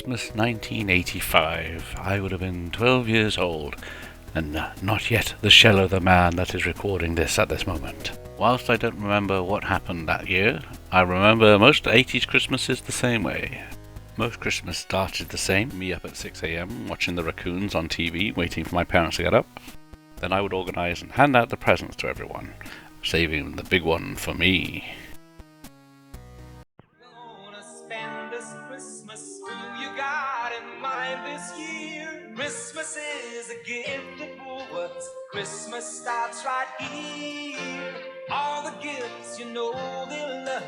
Christmas 1985. I would have been 12 years old, and not yet the shell of the man that is recording this at this moment. Whilst I don't remember what happened that year, I remember most 80s Christmases the same way. Most Christmas started the same, me up at 6 a.m. watching the raccoons on TV, waiting for my parents to get up. Then I would organise and hand out the presents to everyone, saving the big one for me. Christmas is a gift of Woolworths. Christmas starts right here. All the gifts you know they'll love,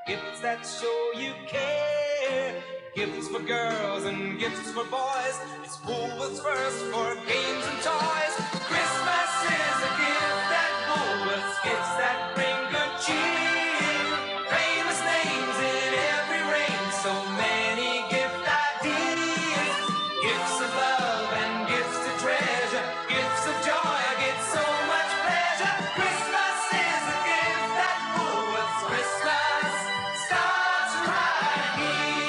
gifts that show you care. Gifts for girls and gifts for boys. It's Woolworths first for games and toys. Christmas is a gift that Woolworths gifts that bring good cheer. Famous names in every range, so many gift ideas. Gifts of love and gifts to treasure, gifts of joy, I get so much pleasure. Christmas is a gift that Woolworths. Christmas starts right here.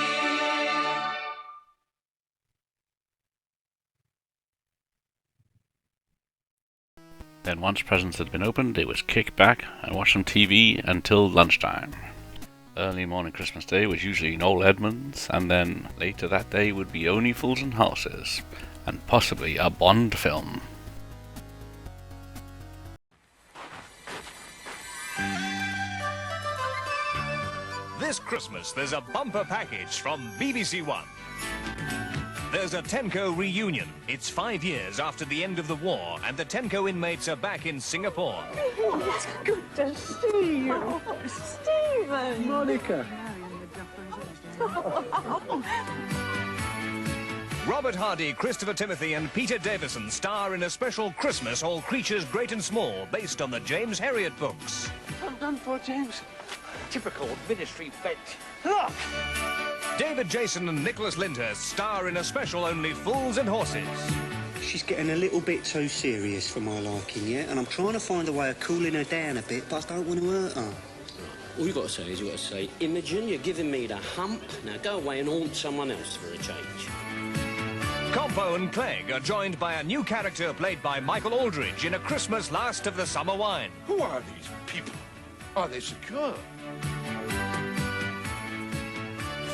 Then once presents had been opened, it was kick back and watch some TV until lunchtime. Early morning Christmas Day was usually Noel Edmonds, and then later that day would be Only Fools and Horses, and possibly a Bond film. This Christmas, there's a bumper package from BBC One. There's a Tenco reunion. It's 5 years after the end of the war, and the Tenco inmates are back in Singapore. It's good to see you. Oh, Stephen. Monica. Robert Hardy, Christopher Timothy and Peter Davison star in a special Christmas All Creatures Great and Small based on the James Herriot books. I'm done for, James. Typical ministry bench. Look! David Jason and Nicholas Lyndhurst star in a special Only Fools and Horses. She's getting a little bit too serious for my liking, yeah? And I'm trying to find a way of cooling her down a bit, but I don't want to hurt her. All you've got to say is Imogen, you're giving me the hump. Now go away and haunt someone else for a change. Compo and Clegg are joined by a new character played by Michael Aldridge in A Christmas Last of the Summer Wine. Who are these people? Are they secure?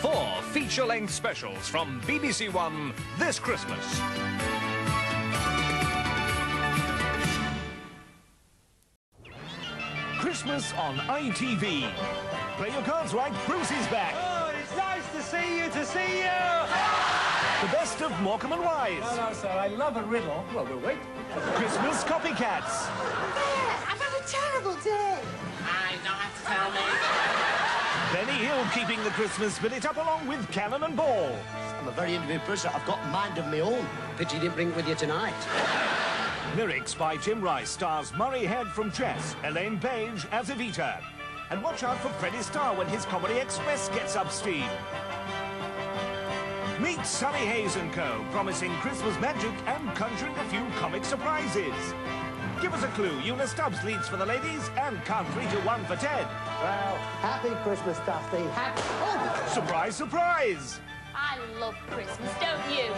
4 feature-length specials from BBC One this Christmas. Christmas on ITV. Play your cards right, Bruce is back. Oh, it's nice to see you, The best of Morecambe and Wise. No, sir, I love a riddle. Well, we'll wait. Christmas Copycats. I've had a terrible day. I don't have to tell me. Benny Hill keeping the Christmas spirit up along with Cannon and Ball. I'm a very independent person. I've got a mind of my own. Pity you didn't bring it with you tonight. Lyrics by Tim Rice stars Murray Head from Chess, Elaine Page as Evita. And watch out for Freddie Starr when his Comedy Express gets up steam. Meet Sunny Hayes & Co., promising Christmas magic and conjuring a few comic surprises. Give us a clue. Una Stubbs leads for the ladies and count 3 to 1 for Ted. Well, happy Christmas, Dusty. Happy... Oh. Surprise, surprise! I love Christmas, don't you?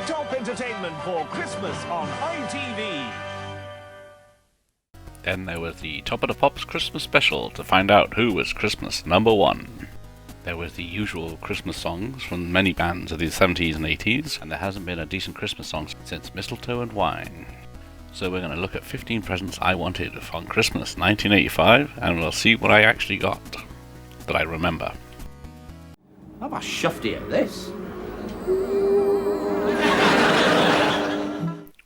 Top entertainment for Christmas on ITV. Then there was the Top of the Pops Christmas special to find out who was Christmas number 1. There was the usual Christmas songs from many bands of the 70s and 80s, and there hasn't been a decent Christmas song since Mistletoe and Wine. So we're going to look at 15 presents I wanted on Christmas 1985, and we'll see what I actually got, that I remember. Have a shufty at this.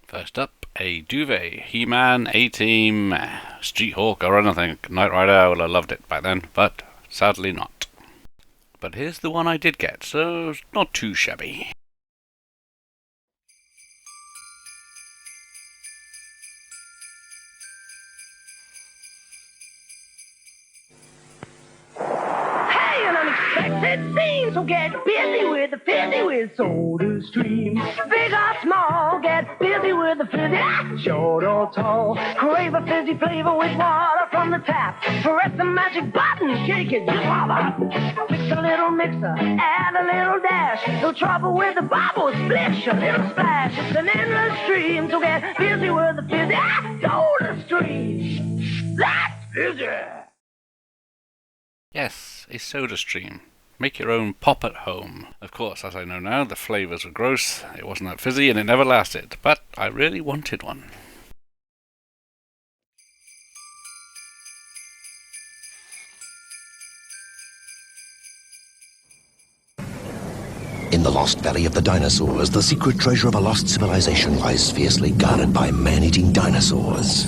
First up, a duvet, He-Man, A-Team, Street Hawk, or anything. Knight Rider, I would have loved it by then, but sadly not. But here's the one I did get, so it's not too shabby. Hey, an unexpected scene, so get busy with the Soda Stream. Big or small, get busy with with a fizzy, short or tall. Crave a fizzy flavor with water from the tap. Press the magic button, shake it, just pop. Mix a little mixer, add a little dash. No trouble with the bubbles, splish, a little splash. It's an endless stream, so get busy with the fizzy, soda stream. That's fizzy. Yes, a soda stream. Make your own pop at home. Of course, as I know now, the flavours were gross, it wasn't that fizzy, and it never lasted. But I really wanted one. In the lost valley of the dinosaurs, the secret treasure of a lost civilization lies fiercely guarded by man-eating dinosaurs.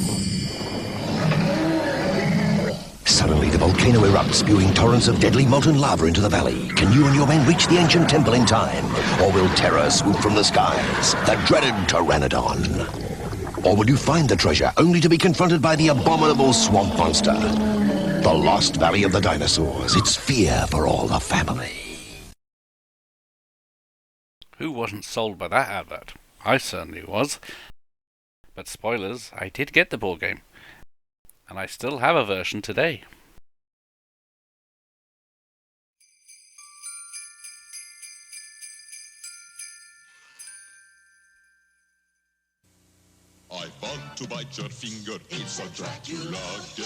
Suddenly, the volcano erupts, spewing torrents of deadly molten lava into the valley. Can you and your men reach the ancient temple in time? Or will terror swoop from the skies? The dreaded Pteranodon. Or will you find the treasure, only to be confronted by the abominable swamp monster? The lost valley of the dinosaurs. It's fear for all the family. Who wasn't sold by that advert? I certainly was. But spoilers, I did get the board game. And I still have a version today. I want to bite your finger. It's a Dracula game.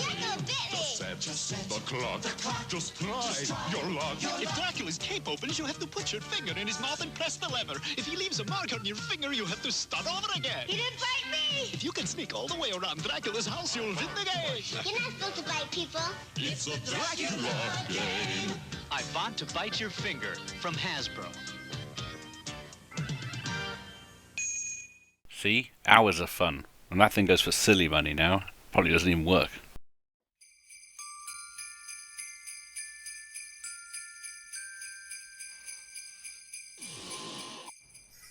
Just set the clock. Just try your luck. If Dracula's cape opens, you have to put your finger in his mouth and press the lever. If he leaves a mark on your finger, you have to start over again. He didn't bite me! If you can sneak all the way around Dracula's house, you'll win the game. You're not supposed to bite people. It's a Dracula game. I want to bite your finger from Hasbro. See? Hours of fun. And that thing goes for silly money now. Probably doesn't even work.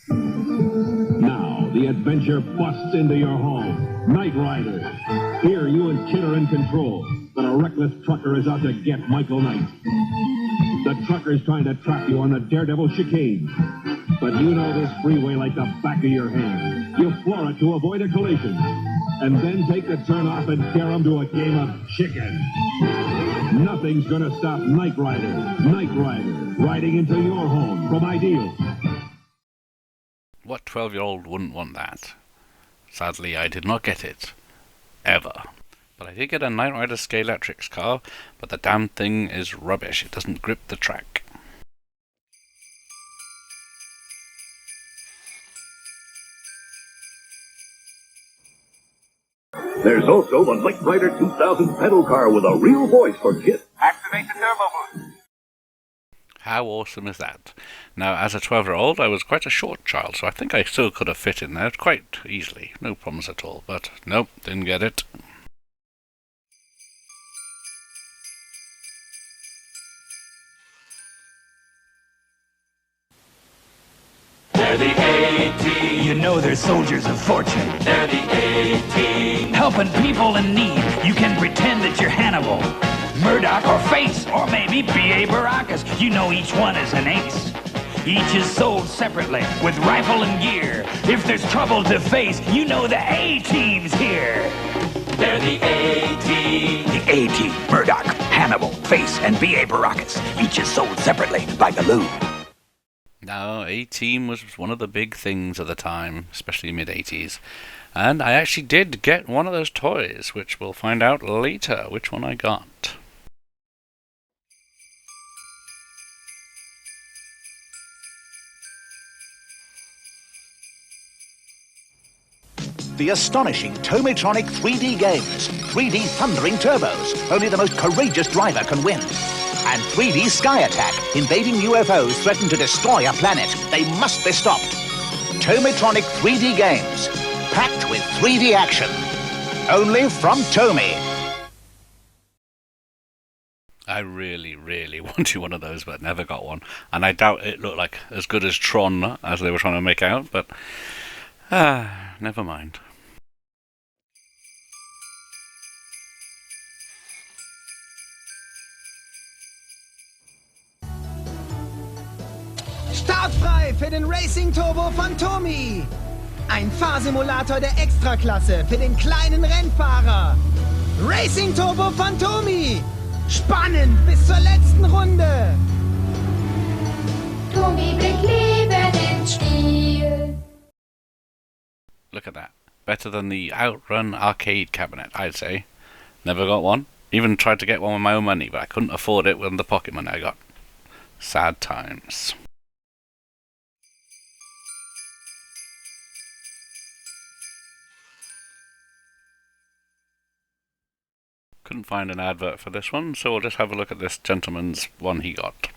Now, the adventure busts into your home. Night Rider. Here, you and Kid are in control. But a reckless trucker is out to get Michael Knight. The trucker's trying to trap you on the Daredevil chicane. But you know this freeway like the back of your hand. You floor it to avoid a collision. And then take the turn off and dare him to a game of chicken. Nothing's gonna stop Night Rider. Night Rider, riding into your home from Ideal. What 12-year-old wouldn't want that? Sadly, I did not get it. Ever. But I did get a Knight Rider Scalextrics car, but the damn thing is rubbish. It doesn't grip the track. There's also the Knight Rider 2000 pedal car with a real voice for kids. Activate the turbo boost. How awesome is that? Now, as a 12-year-old, I was quite a short child, so I think I still could have fit in there quite easily. No problems at all. But nope, didn't get it. They're the A-Team. You know they're soldiers of fortune. They're the A-Team. Helping people in need. You can pretend that you're Hannibal, Murdoch, or Face, or maybe B.A. Baracus. You know each one is an ace. Each is sold separately with rifle and gear. If there's trouble to face, you know the A-Team's here. They're the A-Team. The A-Team, Murdoch, Hannibal, Face, and B.A. Baracus. Each is sold separately by Galoo. Now, A-Team was one of the big things at the time, especially mid-80s. And I actually did get one of those toys, which we'll find out later which one I got. The astonishing Tomitronic 3D games. 3D thundering turbos. Only the most courageous driver can win. And 3D Sky Attack. Invading UFOs threaten to destroy a planet. They must be stopped. Tomitronic 3D games. Packed with 3D action. Only from Tomy. I really, really wanted one of those, but never got one. And I doubt it looked like as good as Tron as they were trying to make out, but never mind. Startfrei für den Racing Turbo von Tomy. Ein Fahrsimulator der Extraklasse für den kleinen Rennfahrer. Racing Turbo von Tomi. Spannend bis zur letzten Runde. Tomi bringt Leben ins Spiel. Look at that. Better than the OutRun arcade cabinet, I'd say. Never got one. Even tried to get one with my own money, but I couldn't afford it with the pocket money I got. Sad times. Couldn't find an advert for this one, so we'll just have a look at this gentleman's one he got.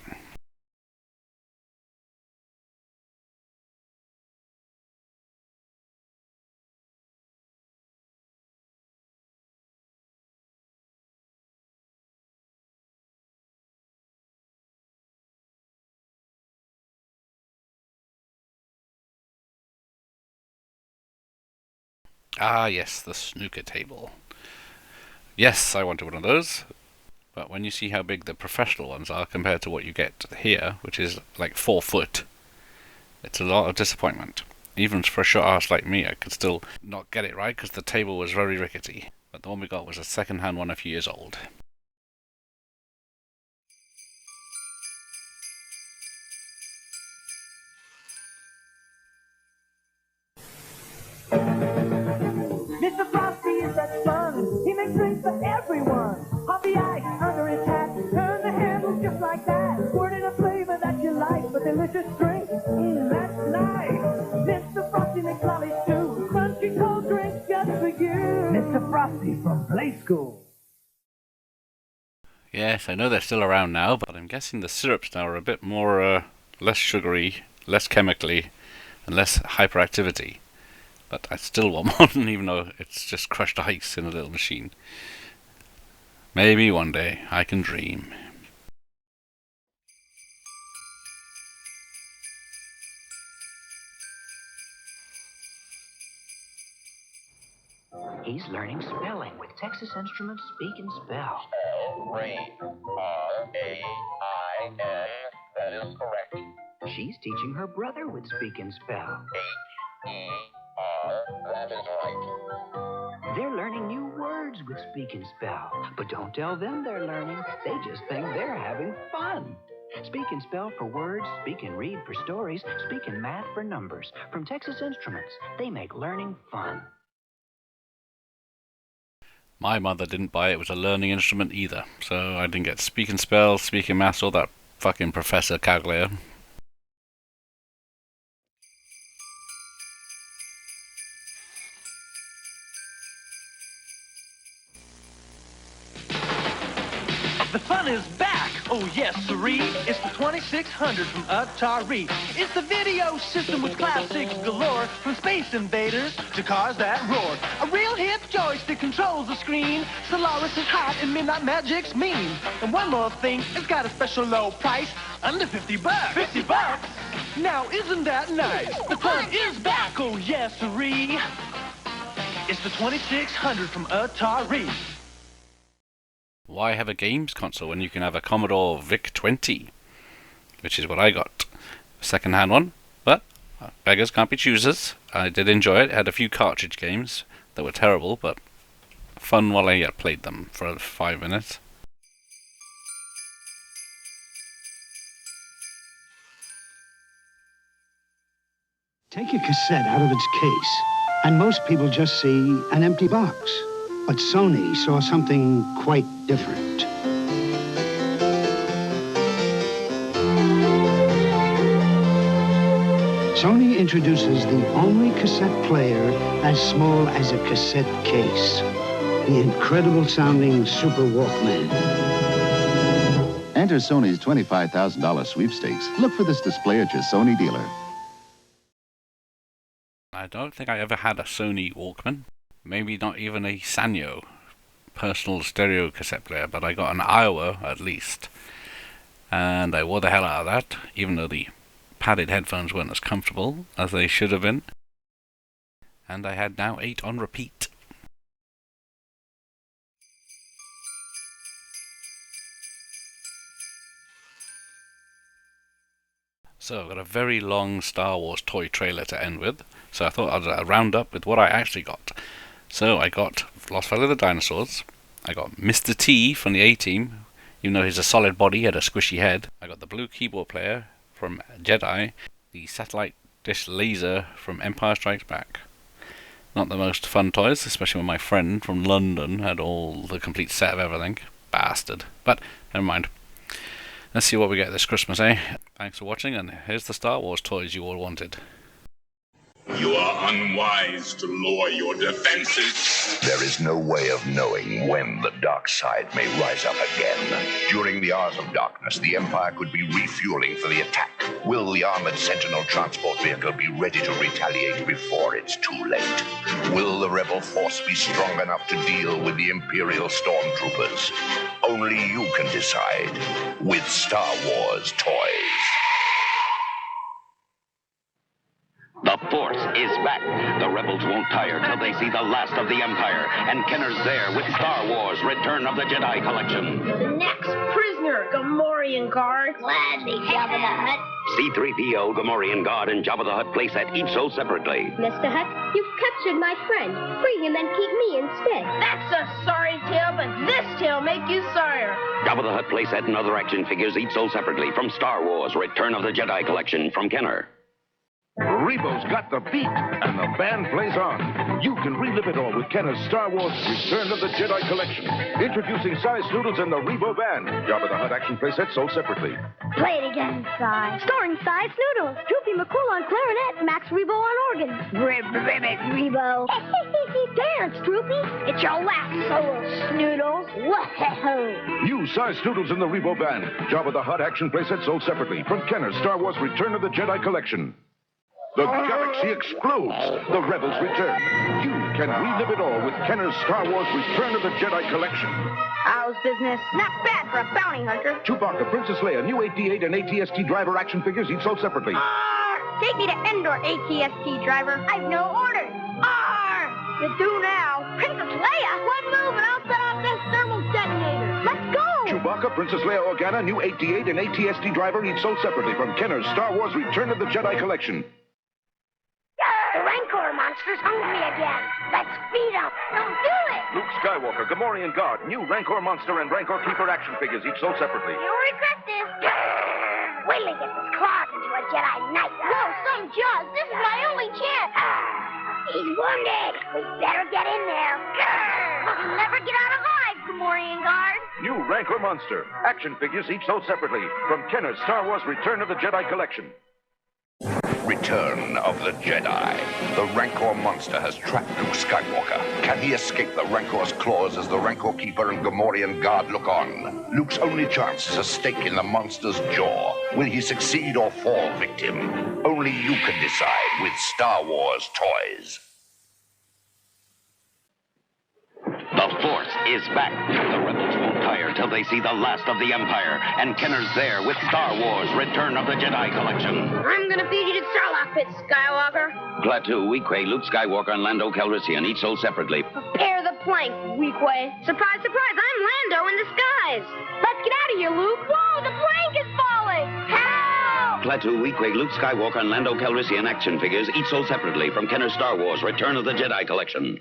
Ah yes, the snooker table. Yes, I wanted one of those, but when you see how big the professional ones are compared to what you get here, which is like 4 foot, it's a lot of disappointment. Even for a short ass like me, I could still not get it right because the table was very rickety. But the one we got was a second-hand one a few years old. Mr. Frosty is that fun. He makes drinks for everyone. Hop the ice under his hat. Turn the handle just like that. Squirt in a flavor that you like. But delicious drink. That's nice. Mr. Frosty makes lollies too. Crunchy cold drinks just for you. Mr. Frosty from Play School. Yes, I know they're still around now, but I'm guessing the syrups now are a bit more, less sugary, less chemically, and less hyperactivity. But I still want one, even though it's just crushed ice in a little machine. Maybe one day I can dream. He's learning spelling with Texas Instruments Speak and Spell. Rain. R-A-I-N. That is correct. She's teaching her brother with Speak and Spell. H-E-R. That is right. They're learning new words with Speak and Spell. But don't tell them they're learning. They just think they're having fun. Speak and Spell for words, Speak and Read for stories, Speak and Math for numbers. From Texas Instruments, they make learning fun. My mother didn't buy it was a learning instrument either, so I didn't get Speak and Spell, Speak and Maths, or that fucking Professor calculator. The fun is back! Oh yes, siree! It's the 2600 from Atari. It's the video system with classics galore, from Space Invaders to cars that roar. A real hip joystick controls the screen. Solaris is hot and Midnight Magic's mean. And one more thing, it's got a special low price, under 50 bucks. 50 bucks? Now isn't that nice? The fun is back! Oh yes, siree! It's the 2600 from Atari. Why have a games console when you can have a Commodore VIC-20? Which is what I got. A second-hand one, but beggars can't be choosers. I did enjoy it. It had a few cartridge games that were terrible, but fun while I played them for 5 minutes. Take a cassette out of its case, and most people just see an empty box. But Sony saw something quite different. Sony introduces the only cassette player as small as a cassette case. The incredible sounding Super Walkman. Enter Sony's $25,000 sweepstakes. Look for this display at your Sony dealer. I don't think I ever had a Sony Walkman. Maybe not even a Sanyo personal stereo cassette player, but I got an Iowa at least. And I wore the hell out of that, even though the padded headphones weren't as comfortable as they should have been. And I had now 8 on repeat. So I've got a very long Star Wars toy trailer to end with, so I thought I'd round up with what I actually got. So I got Lost Valley of the Dinosaurs, I got Mr. T from the A-Team, even though he's a solid body, he had a squishy head. I got the blue keyboard player from Jedi, the satellite dish laser from Empire Strikes Back. Not the most fun toys, especially when my friend from London had all the complete set of everything. Bastard. But, never mind. Let's see what we get this Christmas, eh? Thanks for watching, and here's the Star Wars toys you all wanted. You are unwise to lower your defenses. There is no way of knowing when the dark side may rise up again. During the hours of darkness, the Empire could be refueling for the attack. Will the armored Sentinel transport vehicle be ready to retaliate before it's too late? Will the rebel force be strong enough to deal with the Imperial stormtroopers? Only you can decide with Star Wars toys. The Force is back. The rebels won't tire till they see the last of the Empire. And Kenner's there with Star Wars Return of the Jedi Collection. The next prisoner, Gamorrean guard. Gladly, Jabba the Hutt. C-3PO, Gamorrean Guard, and Jabba the Hutt playset each sold separately. Mr. Hutt, you've captured my friend. Free him and keep me instead. That's a sorry tale, but this tale make you sorrier. Jabba the Hutt playset and other action figures each sold separately from Star Wars Return of the Jedi Collection from Kenner. Rebo's got the beat, and the band plays on. You can relive it all with Kenner's Star Wars Return of the Jedi Collection. Introducing Size Noodles and the Rebo Band. Jabba the Hutt action playset sold separately. Play it again, Si. Starring Size Noodles, Droopy McCool on clarinet, Max Rebo on organ. Ribbit Rebo. Dance, Droopy. It's your last solo, Snoodles. Whoa. New Size Noodles and the Rebo Band. Jabba the Hutt action playset sold separately from Kenner's Star Wars Return of the Jedi Collection. The galaxy explodes. The rebels return. You can relive it all with Kenner's Star Wars Return of the Jedi Collection. How's business? Not bad for a bounty hunter. Chewbacca, Princess Leia, new AT-8 and AT-ST driver action figures each sold separately. Take me to Endor, AT-ST driver. I've no orders. You do now. Princess Leia? One move and I'll set off this thermal detonator. Let's go. Chewbacca, Princess Leia Organa, new AT-8 and AT-ST driver each sold separately from Kenner's Star Wars Return of the Jedi Collection. The Rancor monster's hungry again. Let's feed him. Don't do it. Luke Skywalker, Gamorrean Guard, new Rancor Monster and Rancor Keeper action figures each sold separately. You'll regret this. Wait till he gets his claws into a Jedi Knight. Whoa, some Jaws. This is my only chance. He's wounded. We better get in there. You'll never get out alive, Gamorrean Guard. New Rancor Monster, action figures each sold separately from Kenner's Star Wars Return of the Jedi Collection. Return of the Jedi. The Rancor monster has trapped Luke Skywalker. Can he escape the Rancor's claws as the Rancor Keeper and Gamorrean Guard look on? Luke's only chance is a stake in the monster's jaw. Will he succeed or fall victim? Only you can decide with Star Wars toys. The Force is back. The rebels won't tire till they see the last of the Empire. And Kenner's there with Star Wars Return of the Jedi Collection. I'm gonna feed you to Sarlacc pit, Skywalker. Klaatu, Weequay, Luke Skywalker, and Lando Calrissian, each sold separately. Prepare the plank, Weequay. Surprise, surprise, I'm Lando in disguise. Let's get out of here, Luke. Whoa, the plank is falling. Help! Klaatu, Weequay, Luke Skywalker, and Lando Calrissian action figures, each sold separately from Kenner's Star Wars Return of the Jedi Collection.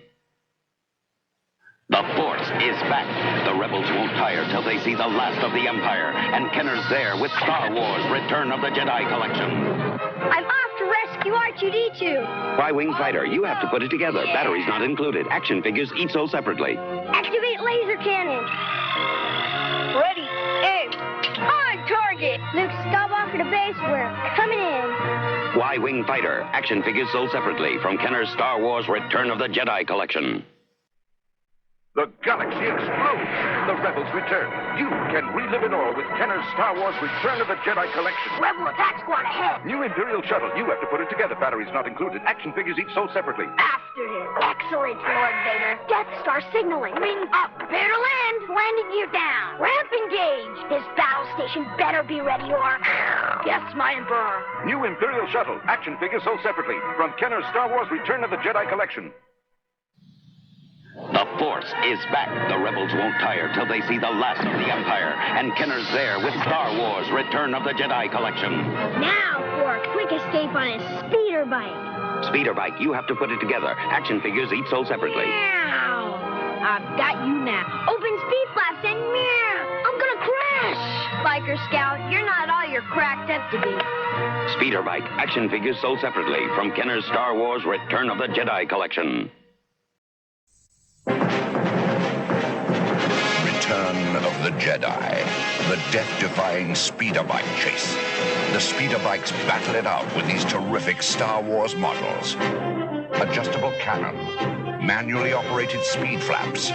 The Force is back. The rebels won't tire till they see the last of the Empire. And Kenner's there with Star Wars Return of the Jedi Collection. I'm off to rescue R2-D2. Y-Wing Fighter, you have to put it together. Batteries not included. Action figures each sold separately. Activate laser cannon. Ready, aim, on target. Luke Skywalker to base, we're coming in. Y-Wing Fighter, action figures sold separately from Kenner's Star Wars Return of the Jedi Collection. The galaxy explodes. The rebels return. You can relive it all with Kenner's Star Wars Return of the Jedi Collection. Rebel attack squad ahead. New Imperial shuttle. You have to put it together. Batteries not included. Action figures each sold separately. After him. Excellent, Lord Vader. Death Star signaling. Wing up. Prepare to land. Landing gear down. Ramp engage. This battle station better be ready or... Yes, my Emperor. New Imperial shuttle. Action figures sold separately from Kenner's Star Wars Return of the Jedi Collection. The Force is back. The rebels won't tire till they see the last of the Empire. And Kenner's there with Star Wars Return of the Jedi Collection. Now, quick escape on his speeder bike. Speeder bike, you have to put it together. Action figures each sold separately. Meow. I've got you now. Open speed flaps and meow. I'm gonna crash. Biker Scout, you're not all you're cracked up to be. Speeder bike, action figures sold separately from Kenner's Star Wars Return of the Jedi collection. Return of the Jedi. The death-defying speeder bike chase. The speeder bikes battle it out with these terrific Star Wars models. Adjustable cannon, manually operated speed flaps,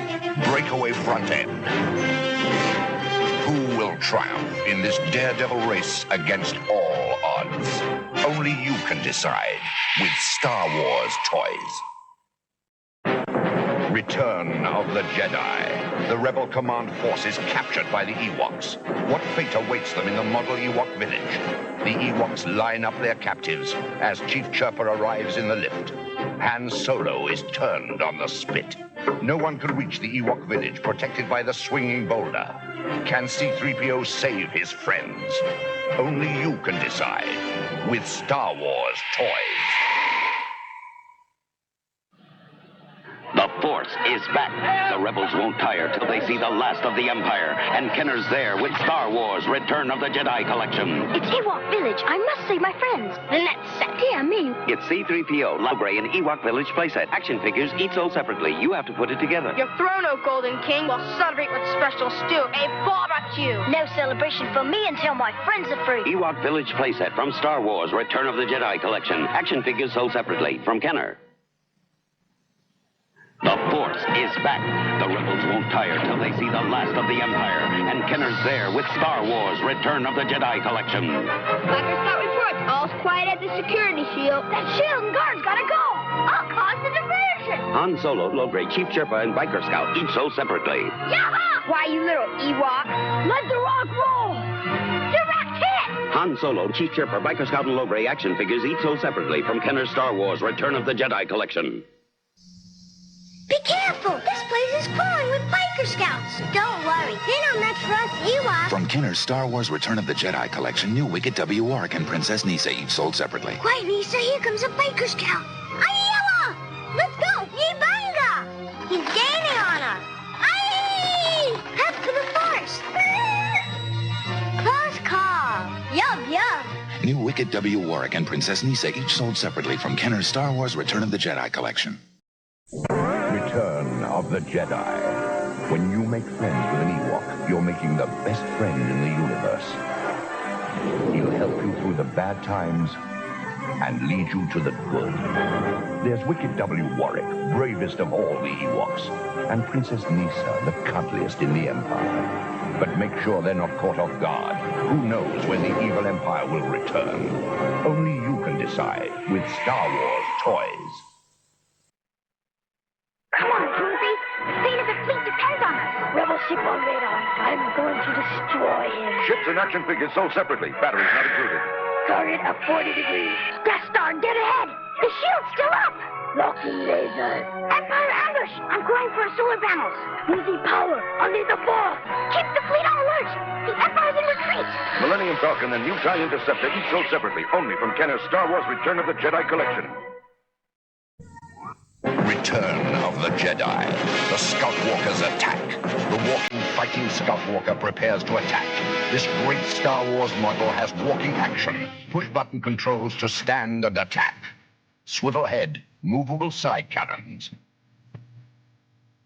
breakaway front end. Who will triumph in this daredevil race against all odds? Only you can decide with Star Wars toys. Return of the Jedi. The Rebel command force is captured by the Ewoks. What fate awaits them in the model Ewok village? The Ewoks line up their captives as Chief Chirper arrives in the lift. Han Solo is turned on the spit. No one can reach the Ewok village protected by the swinging boulder. Can C-3PO save his friends? Only you can decide with Star Wars toys. The Force is back. The Rebels won't tire till they see the last of the Empire. And Kenner's there with Star Wars Return of the Jedi collection. It's Ewok Village. I must save my friends. Then that's set. Yeah, me. It's C-3PO, Logray, and Ewok Village playset. Action figures, each sold separately. You have to put it together. Your throne, O Golden King, will celebrate with special stew. A barbecue. No celebration for me until my friends are free. Ewok Village playset from Star Wars Return of the Jedi collection. Action figures sold separately from Kenner. The Force is back. The Rebels won't tire till they see the last of the Empire. And Kenner's there with Star Wars Return of the Jedi collection. Biker Scout reports. All's quiet at the security shield. That shield and guard's gotta go. I'll cause the diversion. Han Solo, Logray, Chief Chirpa, and Biker Scout each sold separately. Yaha! Why, you little Ewok? Let the rock roll. Direct hit. Han Solo, Chief Chirpa, Biker Scout, and Logray action figures each sold separately from Kenner's Star Wars Return of the Jedi collection. Be careful! This place is crawling with biker scouts. Don't worry, they don't mess for us Ewoks. From Kenner's Star Wars Return of the Jedi collection, new Wicked W. Warwick and Princess Nisa each sold separately. Quiet, Nisa, here comes a biker scout. Ayala! Let's go! Yibanga! He's gaining on us. Aye! Head for the force. Close call. Yum, yum. New Wicked W. Warwick and Princess Nisa each sold separately from Kenner's Star Wars Return of the Jedi collection. Return of the Jedi. When you make friends with an Ewok, you're making the best friend in the universe. He'll help you through the bad times and lead you to the good. There's Wicked W. Warwick, bravest of all the Ewoks, and Princess Nisa, the cuddliest in the Empire. But make sure they're not caught off guard. Who knows when the evil Empire will return? Only you can decide with Star Wars toys. Come on, Groovy. The fate of the fleet depends on us. Rebel ship on radar. I'm going to destroy him. Ships and action figures sold separately. Batteries not included. Target at 40 degrees. Death Star, dead ahead. The shield's still up. Locking lasers. Empire ambush. I'm going for solar panels. Losing power. I'll need the force. Keep the fleet on alert. The Empire's in retreat. Millennium Falcon and new TIE Interceptor each sold separately, only from Kenner's Star Wars Return of the Jedi collection. Return of the Jedi. The Scout Walkers attack. The walking, fighting Scout Walker prepares to attack. This great Star Wars model has walking action. Push-button controls to stand and attack. Swivel head, movable side cannons.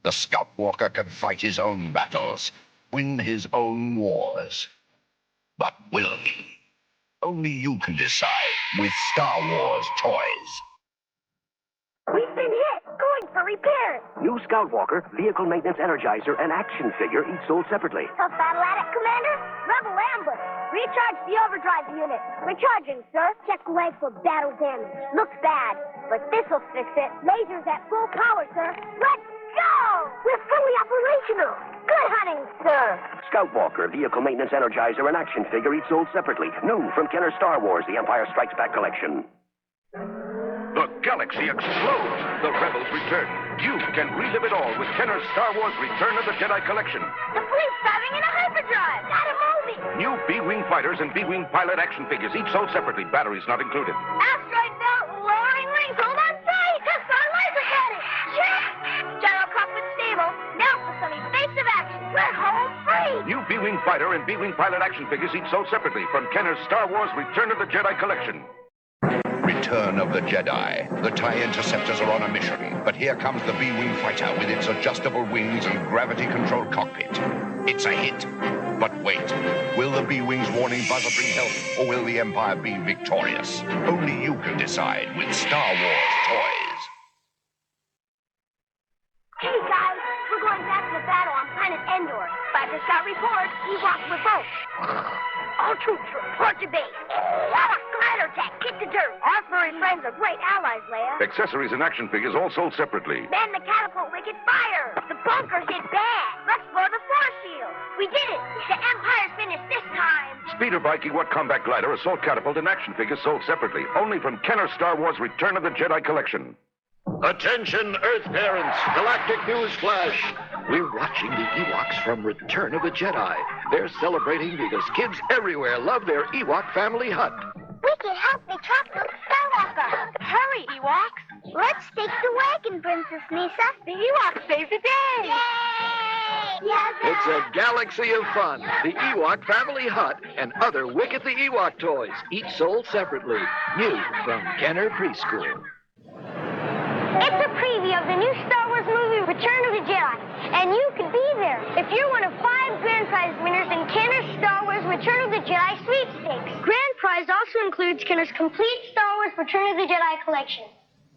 The Scout Walker can fight his own battles, win his own wars. But will he? Only you can decide with Star Wars toys. We've been hit. Going for repairs. New Scout Walker, Vehicle Maintenance Energizer, and Action Figure each sold separately. Tough battle at it, Commander. Rebel ambush. Recharge the overdrive unit. Recharging, sir. Check leg for battle damage. Looks bad, but this'll fix it. Lasers at full power, sir. Let's go! We're fully operational. Good hunting, sir. Scout Walker, Vehicle Maintenance Energizer, and Action Figure each sold separately. New from Kenner Star Wars, The Empire Strikes Back collection. The galaxy explodes. The Rebels return. You can relive it all with Kenner's Star Wars Return of the Jedi collection. The fleet's diving in a hyperdrive. Gotta move. me! New B-Wing fighters and B-Wing pilot action figures, each sold separately. Batteries not included. Asteroid belt, lowering rings, hold on tight! Test our laser cannon! Check! General cockpit stable. Now for some evasive action. We're home free! New B-Wing fighter and B-Wing pilot action figures, each sold separately from Kenner's Star Wars Return of the Jedi collection. Return of the Jedi. The TIE interceptors are on a mission, but here comes the B-Wing fighter with its adjustable wings and gravity-controlled cockpit. It's a hit. But wait, will the B-Wing's warning buzzer bring help, or will the Empire be victorious? Only you can decide with Star Wars toys. Hey guys, we're going back to the battle on planet Endor. 5-star report, Ewoks revolt. All troops report to base. Glider attack, kick the dirt. Our furry friends are great allies, Leia. Accessories and action figures all sold separately. Man the catapult, wicked fire. The bunkers hit bad. Let's blow the force shield. We did it. The Empire's finished this time. Speeder bike, Ewok combat glider, assault catapult, and action figures sold separately. Only from Kenner Star Wars Return of the Jedi collection. Attention, Earth parents! Galactic News Flash! We're watching the Ewoks from Return of the Jedi. They're celebrating because kids everywhere love their Ewok family hut. We can help the trap Luke Skywalker. Hurry, Ewoks. Let's take the wagon, Princess Nisa. The Ewoks save the day. Yay! Yes, It's a galaxy of fun. The Ewok family hut and other Wick at the Ewok toys, each sold separately. New from Kenner Preschool. It's a preview of the new Star Wars movie, Return of the Jedi, and you could be there if you're one of 5 grand prize winners in Kenner's Star Wars Return of the Jedi sweepstakes. Grand prize also includes Kenner's complete Star Wars Return of the Jedi collection.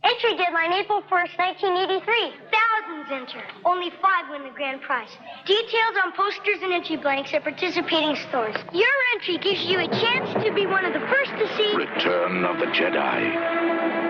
Entry deadline April 1st, 1983. Thousands enter. Only 5 win the grand prize. Details on posters and entry blanks at participating stores. Your entry gives you a chance to be one of the first to see Return of the Jedi.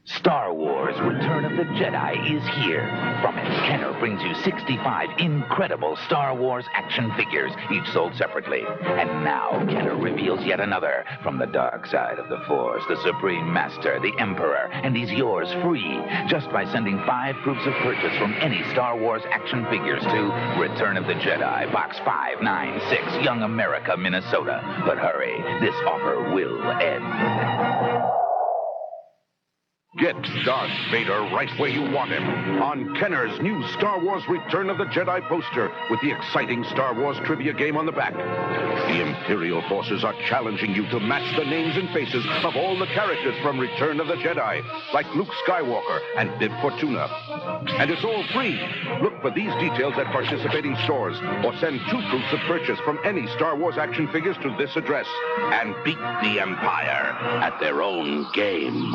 Star Wars Return of the Jedi is here. From it, Kenner brings you 65 incredible Star Wars action figures, each sold separately. And now Kenner reveals yet another from the dark side of the Force, the Supreme Master, the Emperor, and he's yours free just by sending 5 proofs of purchase from any Star Wars action figures to Return of the Jedi, Box 596, Young America, Minnesota. But hurry, this offer will end. Get Darth Vader right where you want him on Kenner's new Star Wars Return of the Jedi poster with the exciting Star Wars trivia game on the back. The Imperial forces are challenging you to match the names and faces of all the characters from Return of the Jedi, like Luke Skywalker and Bib Fortuna. And it's all free. Look for these details at participating stores or send 2 proofs of purchase from any Star Wars action figures to this address and beat the Empire at their own game.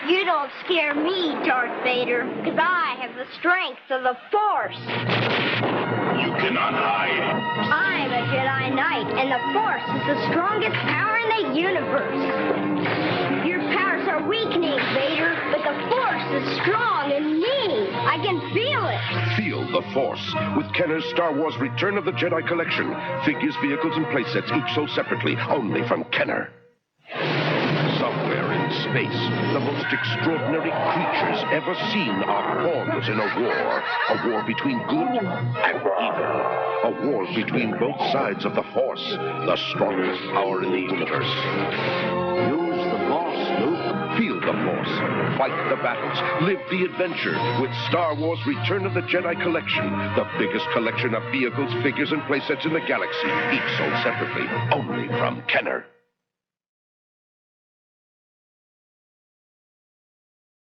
You don't scare me, Darth Vader, because I have the strength of the Force. You cannot hide. I'm a Jedi Knight, and the Force is the strongest power in the universe. Your powers are weakening, Vader, but the Force is strong in me. I can feel it. Feel the Force with Kenner's Star Wars Return of the Jedi collection. Figures, vehicles, and playsets each sold separately, only from Kenner. Somewhere in space, the most extraordinary creatures ever seen are pawns in a war between good and evil. A war between both sides of the Force, the strongest power in the universe. Use the Force, Luke. Feel the Force. Fight the battles. Live the adventure with Star Wars Return of the Jedi collection. The biggest collection of vehicles, figures, and playsets in the galaxy. Each sold separately, only from Kenner.